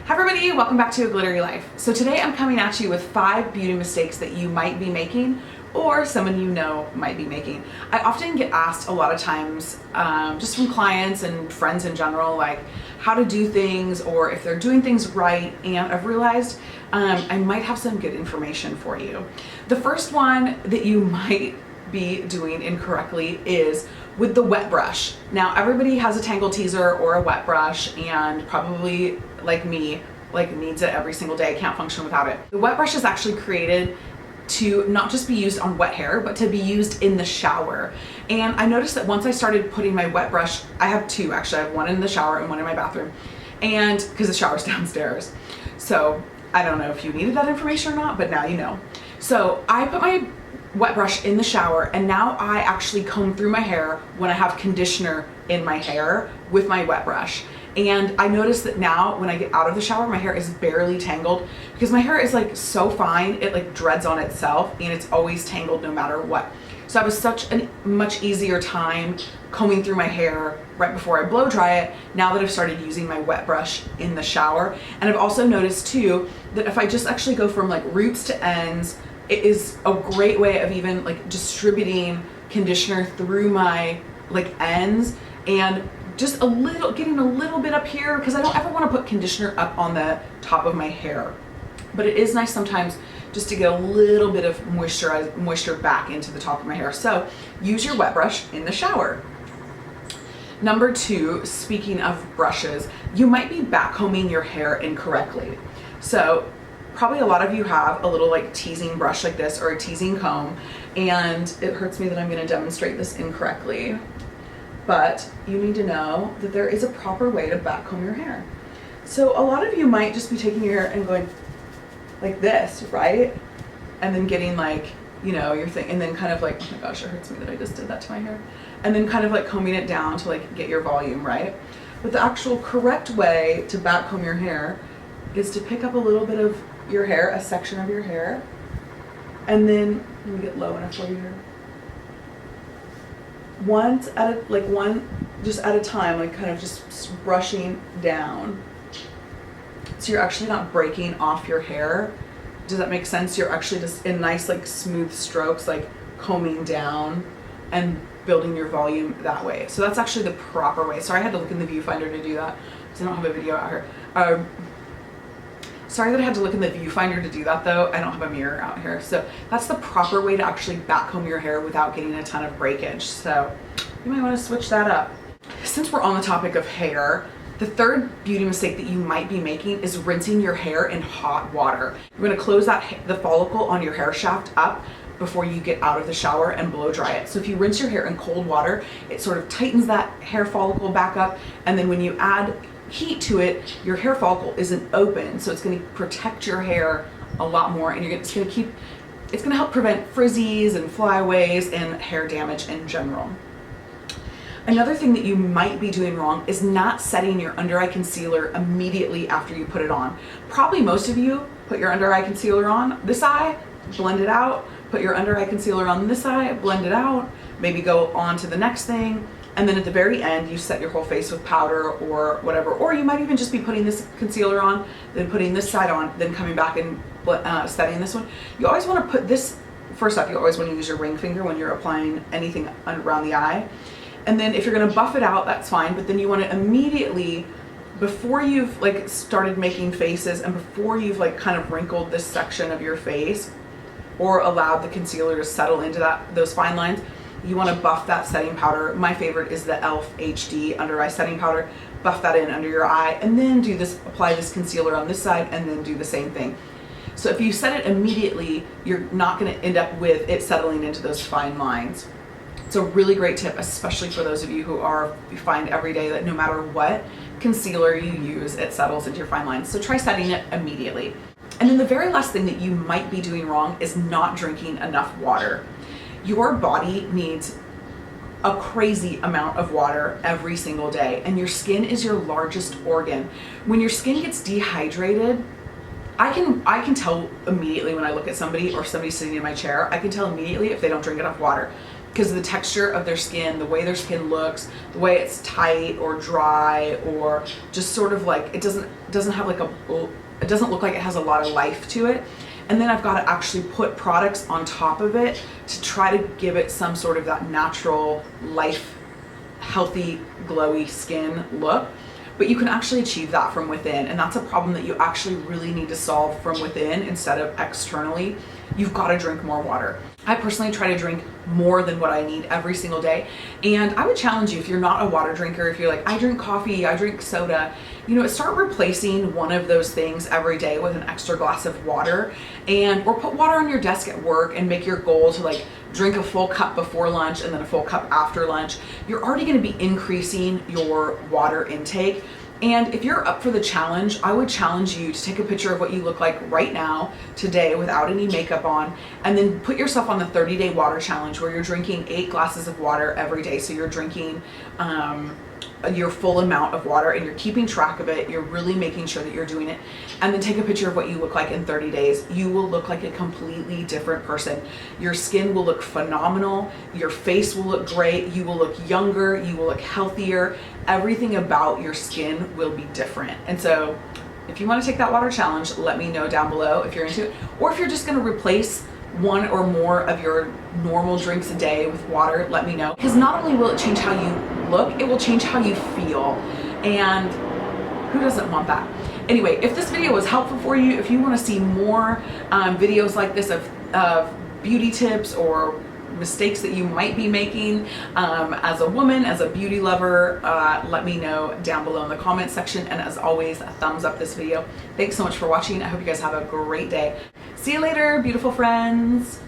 Hi everybody, welcome back to A Glittery Life. So today I'm coming at you with 5 beauty mistakes that you might be making or someone you know might be making. I often get asked a lot of times, just from clients and friends in general, like how to do things or if they're doing things right, and I've realized I might have some good information for you. The first one that you might be doing incorrectly is with the wet brush. Now everybody has a Tangle Teaser or a wet brush, and probably like me, needs it every single day, can't function without it. The wet brush is actually created to not just be used on wet hair, but to be used in the shower. And I noticed that once I started putting my wet brush, I have two actually, I have one in the shower and one in my bathroom, and because the shower's downstairs. So I don't know if you needed that information or not, but now you know. So I put my wet brush in the shower, and now I actually comb through my hair when I have conditioner in my hair with my wet brush. And I notice that now when I get out of the shower, my hair is barely tangled because my hair is like so fine, it like dreads on itself and it's always tangled no matter what. So I have such a much easier time combing through my hair right before I blow dry it now that I've started using my wet brush in the shower. And I've also noticed too that if I just actually go from like roots to ends, it is a great way of even like distributing conditioner through my like ends, and just getting a little bit up here, because I don't ever want to put conditioner up on the top of my hair. But it is nice sometimes just to get a little bit of moisture back into the top of my hair. So use your wet brush in the shower. Number 2, speaking of brushes, you might be backcombing your hair incorrectly. So probably a lot of you have a little like teasing brush like this or a teasing comb, and it hurts me that I'm going to demonstrate this incorrectly. But you need to know that there is a proper way to backcomb your hair. So a lot of you might just be taking your hair and going like this, right? And then getting like, you know, your thing, and then kind of like, oh my gosh, it hurts me that I just did that to my hair. And then kind of like combing it down to like get your volume, right? But the actual correct way to backcomb your hair is to pick up a little bit of your hair, a section of your hair, and then let me get low enough for you here. One just at a time, like kind of just brushing down. So you're actually not breaking off your hair. Does that make sense? You're actually just in nice like smooth strokes, like combing down and building your volume that way. So that's actually the proper way. Sorry I had to look in the viewfinder to do that because I don't have a video out here. Sorry that I had to look in the viewfinder to do that though. I don't have a mirror out here. So that's the proper way to actually backcomb your hair without getting a ton of breakage. So you might want to switch that up. Since we're on the topic of hair, the third beauty mistake that you might be making is rinsing your hair in hot water. You're going to close the follicle on your hair shaft up before you get out of the shower and blow dry it. So if you rinse your hair in cold water, it sort of tightens that hair follicle back up, and then when you add heat to it, your hair follicle isn't open, so it's going to protect your hair a lot more, and it's going to help prevent frizzies and flyaways and hair damage in general. Another thing that you might be doing wrong is not setting your under eye concealer immediately after you put it on. Probably most of you put your under eye concealer on this eye, blend it out, put your under eye concealer on this eye, blend it out, maybe go on to the next thing, and then at the very end you set your whole face with powder or whatever. Or you might even just be putting this concealer on, then putting this side on, then coming back and setting this one. You always want to put this, first off, you always want to use your ring finger when you're applying anything around the eye. And then if you're going to buff it out, that's fine, but then you want to immediately, before you've like started making faces and before you've like kind of wrinkled this section of your face or allowed the concealer to settle into those fine lines, you want to buff that setting powder. My favorite is the e.l.f. HD under eye setting powder. Buff that in under your eye, and then apply this concealer on this side, and then do the same thing. So if you set it immediately, you're not going to end up with it settling into those fine lines. It's a really great tip, especially for those of you who find every day that no matter what concealer you use, it settles into your fine lines. So try setting it immediately. And then the very last thing that you might be doing wrong is not drinking enough water. Your body needs a crazy amount of water every single day, and your skin is your largest organ. When your skin gets dehydrated, I can tell immediately when I look at somebody or somebody sitting in my chair, I can tell immediately if they don't drink enough water. because of the texture of their skin, the way their skin looks, the way it's tight or dry, or just sort of like it doesn't have like it doesn't look like it has a lot of life to it. And then I've got to actually put products on top of it to try to give it some sort of that natural life, healthy, glowy skin look. But you can actually achieve that from within, and that's a problem that you actually really need to solve from within instead of externally. You've got to drink more water. I personally try to drink more than what I need every single day. And I would challenge you, if you're not a water drinker, if you're like, I drink coffee, I drink soda, you know, start replacing one of those things every day with an extra glass of water, or put water on your desk at work and make your goal to like drink a full cup before lunch and then a full cup after lunch. You're already going to be increasing your water intake. And if you're up for the challenge, I would challenge you to take a picture of what you look like right now, today, without any makeup on, and then put yourself on the 30-day water challenge where you're drinking 8 glasses of water every day. So you're drinking your full amount of water and you're keeping track of it. You're really making sure that you're doing it. And then take a picture of what you look like in 30 days. You will look like a completely different person. Your skin will look phenomenal. Your face will look great. You will look younger. You will look healthier. Everything about your skin will be different. And so if you want to take that water challenge, let me know down below if you're into it, or if you're just going to replace one or more of your normal drinks a day with water, let me know. Because not only will it change how you look, it will change how you feel. And who doesn't want that? Anyway, if this video was helpful for you, if you want to see more videos like this of beauty tips or mistakes that you might be making as a woman, as a beauty lover, let me know down below in the comment section. And as always, a thumbs up this video. Thanks so much for watching. I hope you guys have a great day. See you later, beautiful friends.